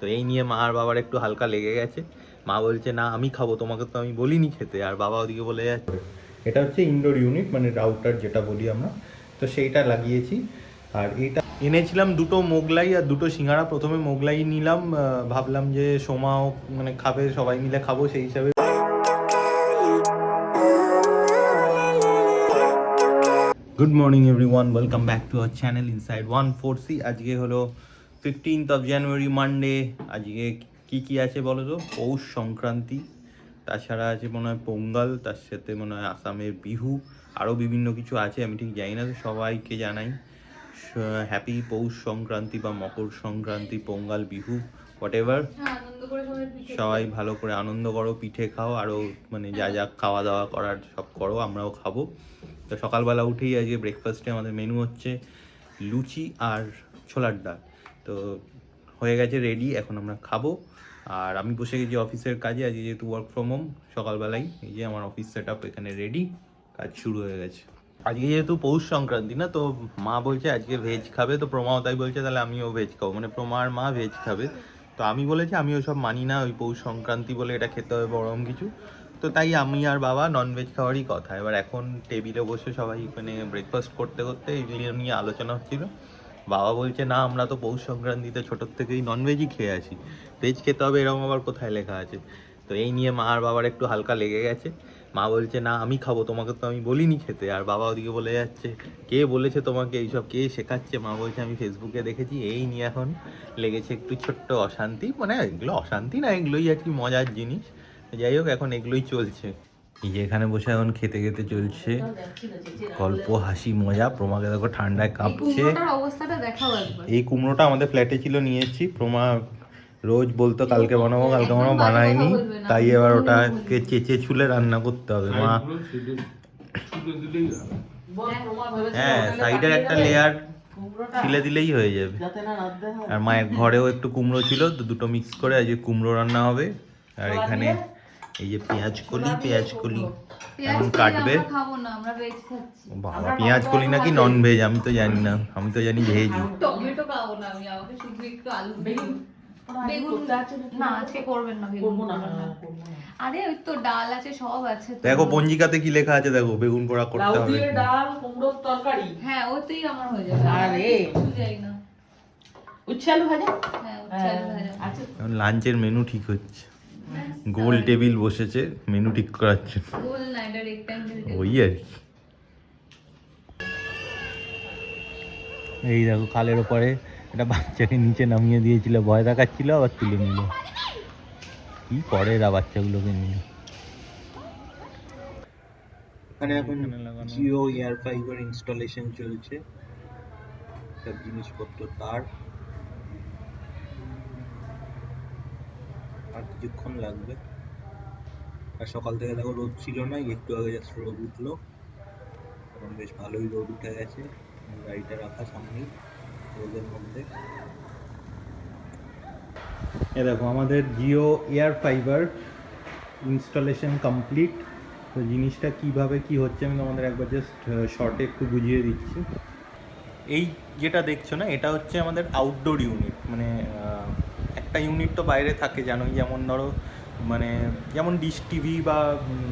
তো এই নিয়ে মা আর বাবার একটু হালকা লেগে গেছে। মা বলছে না আমি খাবো, তোমাকে তো আমি বলিনি খেতে, আর বাবা ওদিকে বলে যাচ্ছে। এটা হচ্ছে ইনডোর ইউনিট, মানে রাউটার যেটা বলি আমরা, তো সেইটা লাগিয়েছি। আর এইটা এনেছিলাম দুটো মোগলাই আর দুটো সিঙ্গারা। প্রথমে মোগলাই নিলাম, ভাবলাম যে সোমাও মানে খাবে, সবাই মিলে খাবো সেই হিসাবে। Good morning everyone, welcome back to our channel inside 1/4C। আজকে হলো 15th জানুয়ারি, মানডে। আজকে কি কি আছে বলো তো? পৌষ সংক্রান্তি, তাছাড়া আছে মনে হয় পোঙ্গল, তার সাথে মনে হয় আসামের বিহু, আরও বিভিন্ন কিছু আছে, আমি ঠিক জানি না। তো সবাইকে জানাই হ্যাপি পৌষ সংক্রান্তি বা মকর সংক্রান্তি, পোঙ্গল, বিহু, হোয়াট এভার। সবাই ভালো করে আনন্দ করো, পিঠে খাও, আরও মানে যা যা খাওয়া দাওয়া করার সব করো, আমরাও খাবো। তো সকালবেলা উঠেই আজকে ব্রেকফাস্টে আমাদের মেনু হচ্ছে লুচি আর ছোলার ডাল। তো হয়ে গেছে রেডি, এখন আমরা খাবো। আর আমি বসে গেছি অফিসের কাজে, আজকে যেহেতু ওয়ার্ক ফ্রম হোম, সকালবেলাই এই যে আমার অফিস সেট আপ এখানে রেডি, কাজ শুরু হয়ে গেছে। আজকে যেহেতু পৌষ সংক্রান্তি না, তো মা বলছে আজকে ভেজ খাবে, তো প্রমাও তাই বলছে তাহলে আমিও ভেজ খাবো, মানে প্রমা আর মা ভেজ খাবে। তো আমি বলেছি আমি ওসব মানি না, ওই পৌষ সংক্রান্তি বলে এটা খেতে হবে বরং কিছু। তো তাই আমি আর বাবা ননভেজ খাওয়ারই কথা। এবার এখন টেবিলে বসে সবাই মানে ব্রেকফাস্ট করতে করতে এগুলি নিয়ে আলোচনা হচ্ছিল। বাবা বলছে না আমরা তো পৌষ সংক্রান্তিতে ছোটোর থেকেই ননভেজই খেয়ে আসি, ভেজ খেতে হবে এরকম আবার কোথায় লেখা আছে? তো এই নিয়ে মা আর বাবার একটু হালকা লেগে গেছে। মা বলছে না আমি খাবো, তোমাকে তো আমি বলিনি খেতে, আর বাবা ওদিকে বলে যাচ্ছে কে বলেছে তোমাকে এইসব, কে শেখাচ্ছে? মা বলছে আমি ফেসবুকে দেখেছি। এই নিয়ে এখন লেগেছে একটু ছোট্ট অশান্তি, মানে এগুলো অশান্তি না, এগুলোই আর কি মজার জিনিস। যাই হোক, এখন এগুলোই চলছে। এই যে এখানে বসে এখন খেতে খেতে চলছে গল্প, হাসি, মজা। প্রমাকে দেখো ঠান্ডায় কাঁপছে। এই কুমড়োটা আমাদের ফ্ল্যাটে ছিল, নিয়েছি। প্রমা রোজ বলতো কালকে বানাবো কালকে বানাবো, বানায়নি, তাই এবার ওটাকে চেঁচে ছুলে রান্না করতে হবে। মা হ্যাঁ, সাইডের একটা লেয়ার ছিলে দিলেই হয়ে যাবে। আর মায়ের ঘরেও একটু কুমড়ো ছিল, তো দুটো মিক্স করে আজকে কুমড়ো রান্না হবে। আর এখানে এই যে পেঁয়াজ কলি এখন কাটবে। বাবা, পেঁয়াজ কলি নাকি নন ভেজ? আমি তো জানি না, আমি তো জানি ভেজ। টমেটো খাবো না আমি, আমাকে শুধু একটু আলু বেগুন না আজকে করবেন না, বেগুন করব না। আরে ওই তো ডাল আছে, সব আছে। দেখো পঞ্জিকাতে কি লেখা আছে, দেখো বেগুন পোড়া করতে হবে। লাউ দিয়ে ডাল, কুমড়োর তরকারি। হ্যাঁ ওতেই আমার হয়ে যাবে। আরে কিছু যাই না। উচ্ছে আলু ভাজা। হ্যাঁ উচ্ছে আলু ভাজা আছে। এখন লাঞ্চের মেনু ঠিক হচ্ছে, গোল টেবিল বসেছে মেনু ঠিক করাচ্ছে। গোল না, এটা রেক্ট্যাঙ্গেল টেবিল। ওই আর কি। এই দেখো খালের ওপরে একটা বাচ্চাকে নিচে নামিয়ে দিয়েছিল, ভয় দেখাচ্ছিল, আবার তুলে নিল। কি করে এরা বাচ্চাগুলোকে নিয়ে? এখানে এখন জিও এয়ার ফাইবার ইনস্টলেশন চলছে, সব জিনিসপত্র তার। আর কিছুক্ষণ লাগবে। আর সকাল থেকে দেখো রোদ ছিল না, একটু আগে জাস্ট রোদ উঠলো, এখন বেশ ভালোই রোদ উঠে গেছে। গাড়িটা রাখা সামনেই রোদের মধ্যে। এ দেখো আমাদের Jio air fibre installation complete. তো জিনিসটা কিভাবে কি হচ্ছে আমি তোমাদের একবার জাস্ট শর্টে একটু বুঝিয়ে দিচ্ছি। এই যেটা দেখছো না, এটা হচ্ছে আমাদের আউটডোর ইউনিট। মানে একটা ইউনিট তো বাইরে থাকে জানোই, যেমন ধরো মানে যেমন ডিশ টিভি বা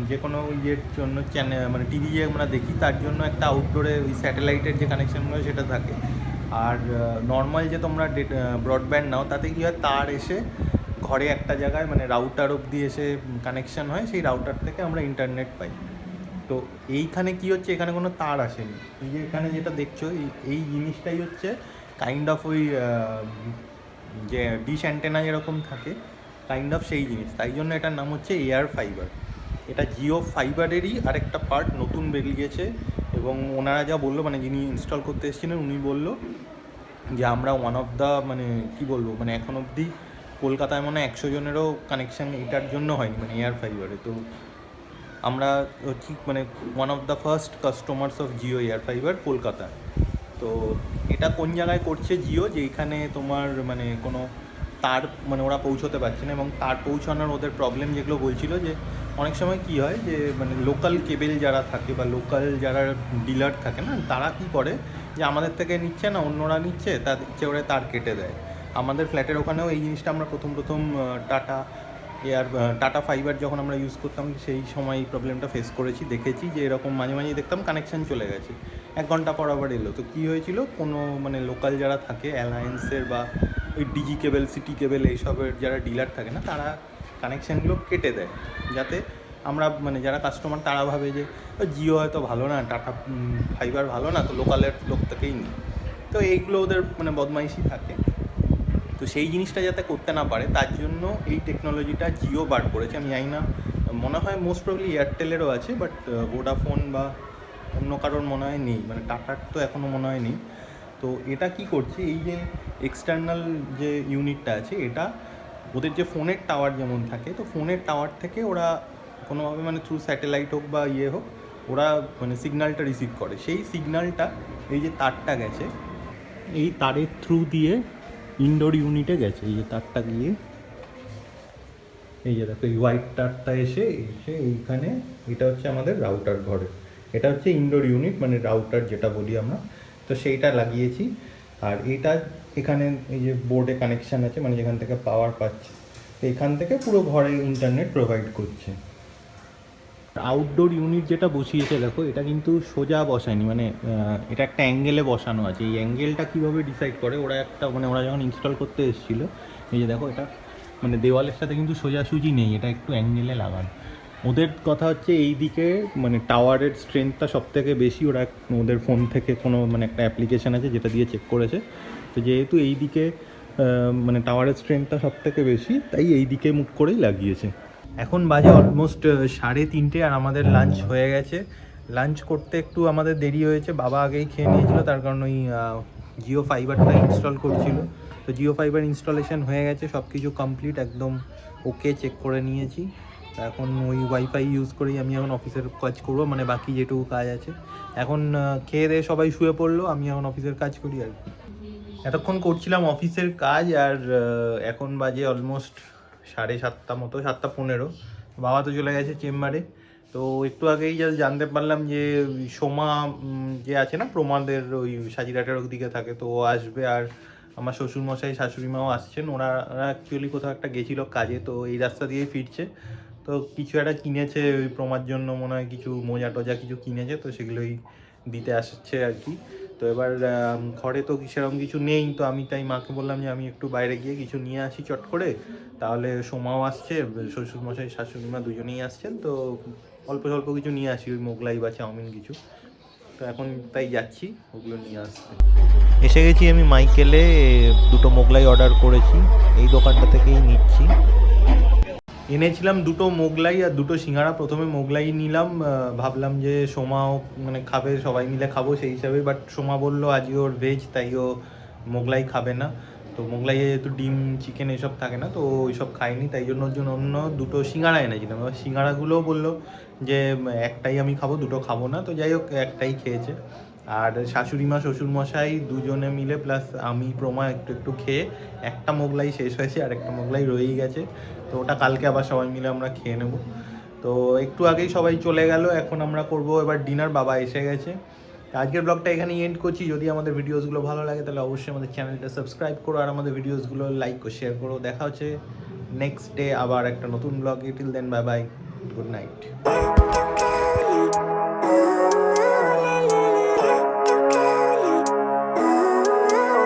যে কোনো ইয়ের জন্য চ্যানেল, মানে টিভি যে আমরা দেখি তার জন্য একটা আউটডোরে ওই স্যাটেলাইটের যে কানেকশানগুলো সেটা থাকে। আর নর্মাল যে তোমরা ব্রডব্যান্ড নাও, তাতে কী হয়, তার এসে ঘরে একটা জায়গায় মানে রাউটার অবধি এসে কানেকশান হয়, সেই রাউটার থেকে আমরা ইন্টারনেট পাই। তো এইখানে কি হচ্ছে, এখানে কোনো তার আসেনি। এই যে এখানে যেটা দেখছো এই জিনিসটাই হচ্ছে কাইন্ড অফ ওই যে ডিশ অ্যান্টেনা যেরকম থাকে কাইন্ড অফ সেই জিনিস, তাই জন্য এটার নাম হচ্ছে এয়ার ফাইবার। এটা জিও ফাইবারেরই আরেকটা পার্ট নতুন বেরিয়েছে। এবং ওনারা যা বললো, মানে যিনি ইনস্টল করতে এসেছিলেন উনি বললো যে আমরা ওয়ান অফ দ্য মানে কী বলবো, মানে এখন অবধি কলকাতায় মনে হয় 100 জনেরও কানেকশান এটার জন্য হয়নি, মানে এয়ার ফাইবারে। তো আমরা হচ্ছি মানে one of the first customers of Jio air fibre কলকাতায়। তো এটা কোন জায়গায় করছে জিও, যে এখানে তোমার মানে কোনো তার মানে ওরা পৌঁছতে পারছে না, এবং তার পৌঁছানোর ওদের প্রবলেম যেগুলো বলছিল, যে অনেক সময় কি হয় যে মানে লোকাল কেবেল যারা থাকে বা লোকাল যারা ডিলার থাকে না, তারা কি করে যে আমাদের থেকে নিচ্ছে না, অন্যরা নিচ্ছে, তাদের ইচ্ছে করে তার কেটে দেয়। আমাদের ফ্ল্যাটের ওখানেও এই জিনিসটা আমরা প্রথম টাটা ফাইবার যখন আমরা ইউজ করতাম সেই সময় এই প্রবলেমটা ফেস করেছি, দেখেছি যে এরকম মাঝে মাঝে দেখতাম কানেকশান চলে গেছে, 1 ঘন্টা পর আবার এলো। তো কী হয়েছিল, কোনো মানে লোকাল যারা থাকে অ্যালায়েন্সের বা ওই ডিজি কেবল, সিটি কেবল এইসবের যারা ডিলার থাকে না, তারা কানেকশানগুলো কেটে দেয়, যাতে আমরা মানে যারা কাস্টমার তারা ভাবে যে জিও হয়তো ভালো না, টাটা ফাইবার ভালো না, তো লোকালের লোক থেকেই নিই। তো এইগুলো ওদের মানে বদমাইশি থাকে। তো সেই জিনিসটা যাতে করতে না পারে তার জন্য এই টেকনোলজিটা জিও বার করেছে। আমি জানি না, মনে হয় মোস্ট প্রবলি এয়ারটেলেরও আছে, বাট ভোডাফোন বা অন্য কারোর মনে হয় নেই, মানে টাটার তো এখনও মনে হয় নেই। তো এটা কি করছে, এই যে এক্সটার্নাল যে ইউনিটটা আছে, এটা ওদের যে ফোনের টাওয়ার যেমন থাকে, তো ফোনের টাওয়ার থেকে ওরা কোনোভাবে মানে থ্রু স্যাটেলাইট হোক বা ইয়ে হোক, ওরা মানে সিগন্যালটা রিসিভ করে। সেই সিগন্যালটা এই যে তারটা গেছে, এই তারের থ্রু দিয়ে ইনডোর ইউনিটে গেছে। এই যে তারটা গিয়ে, এই যে দেখো এই হোয়াইট তারটা এসে এইখানে, এটা হচ্ছে আমাদের রাউটার ঘরে, এটা হচ্ছে ইনডোর ইউনিট মানে রাউটার যেটা বলি আমরা। তো সেইটা লাগিয়েছি, আর এটা এখানে এই যে বোর্ডে কানেকশান আছে, মানে যেখান থেকে পাওয়ার পাচ্ছে, তো এখান থেকে পুরো ঘরে ইন্টারনেট প্রোভাইড করছে। আউটডোর ইউনিট যেটা বসিয়েছে দেখো, এটা কিন্তু সোজা বসায়নি, মানে এটা একটা অ্যাঙ্গেলে বসানো আছে। এই অ্যাঙ্গেলটা কীভাবে ডিসাইড করে, ওরা ওরা যখন ইনস্টল করতে এসেছিলো, এই যে দেখো এটা মানে দেওয়ালের সাথে কিন্তু সোজাসুজি নেই, এটা একটু অ্যাঙ্গেলে লাগানো। ওদের কথা হচ্ছে এই দিকে মানে টাওয়ারের স্ট্রেংথটা সবথেকে বেশি, ওদের ফোন থেকে কোনো মানে একটা অ্যাপ্লিকেশান আছে যেটা দিয়ে চেক করেছে। তো যেহেতু এই দিকে মানে টাওয়ারের স্ট্রেংথটা সবথেকে বেশি, তাই এই দিকে মুখ করেই লাগিয়েছে। এখন বাজে অলমোস্ট 3:30, আর আমাদের লাঞ্চ হয়ে গেছে। লাঞ্চ করতে একটু আমাদের দেরি হয়েছে, বাবা আগেই খেয়ে নিয়েছিল, তার কারণ ওই জিও ফাইবারটা ইনস্টল করছিল। তো জিও ফাইবার ইনস্টলেশন হয়ে গেছে, সব কিছু কমপ্লিট, একদম ওকে, চেক করে নিয়েছি। এখন ওই ওয়াইফাই ইউজ করেই আমি এখন অফিসের কাজ করবো, মানে বাকি যেটুকু কাজ আছে। এখন খেয়ে দিয়ে সবাই শুয়ে পড়লো, আমি এখন অফিসের কাজ করি আর কি। এতক্ষণ করছিলাম অফিসের কাজ, আর এখন বাজে অলমোস্ট 7:30 মতো, 7:15। বাবা তো চলে গেছে চেম্বারে। তো একটু আগেই জাস্ট জানতে পারলাম যে সোমা যে আছে না, প্রমাদের ওই সাজিরাটের দিকে থাকে, তো ও আসবে। আর আমার শ্বশুরমশাই শাশুড়ি মাও আসছেন, ওরা অ্যাকচুয়ালি কোথাও একটা গেছিলো কাজে, তো এই রাস্তা দিয়েই ফিরছে। তো কিছু একটা কিনেছে ওই প্রমার জন্য, মনে হয় কিছু মোজা টোজা কিছু কিনেছে, তো সেগুলোই দিতে আসছে আর কি। তো এবার ঘরে তো সেরকম কিছু নেই, তো আমি তাই মাকে বললাম যে আমি একটু বাইরে গিয়ে কিছু নিয়ে আসি চট করে, তাহলে সোমাও আসছে, শ্বশুরমশাই শাশুড়িমা দুজনেই আসছেন, তো অল্প স্বল্প কিছু নিয়ে আসি, ওই মোগলাই বা চাউমিন কিছু। তো এখন তাই যাচ্ছি ওগুলো নিয়ে আসতে। এসে গেছি আমি মাইকেলে, 2 মোগলাই অর্ডার করেছি, এই দোকানটা থেকেই নিচ্ছি। এনেছিলাম 2 মোগলাই আর 2 সিঙ্গাড়া। প্রথমে মোগলাই নিলাম, ভাবলাম যে সোমাও মানে খাবে, সবাই মিলে খাবো সেই হিসাবে, বাট সোমা বললো আজকে ওর ভেজ, তাই ও মোগলাই খাবে না। তো মোগলাইয়ে যেহেতু ডিম চিকেন এসব থাকে না, তো ওইসব খায়নি, তাই জন্য ওর জন্য অন্য 2 সিঙ্গাড়া এনেছিলাম। এবার সিঙ্গাড়াগুলোও বললো যে একটাই আমি খাবো, 2 খাবো না, তো যাই হোক একটাই খেয়েছে। আর শাশুড়িমা শ্বশুরমশাই দুজনে মিলে প্লাস আমি প্রমা একটু খেয়ে, একটা মোগলাই শেষ হয়েছে আর একটা মোগলাই রয়েই গেছে, তো ওটা কালকে আবার সবাই মিলে আমরা খেয়ে নেব। তো একটু আগেই সবাই চলে গেল, এখন আমরা করব এবার ডিনার, বাবা এসে গেছে। আজকের ব্লগটা এখানেই এন্ড করছি। যদি আমাদের ভিডিওসগুলো ভালো লাগে তাহলে অবশ্যই আমাদের চ্যানেলটা সাবস্ক্রাইব করো, আর আমাদের ভিডিওসগুলো লাইক ও শেয়ার করো। দেখা হচ্ছে নেক্সট ডে আবার একটা নতুন ব্লগে। Till then bye bye, good night.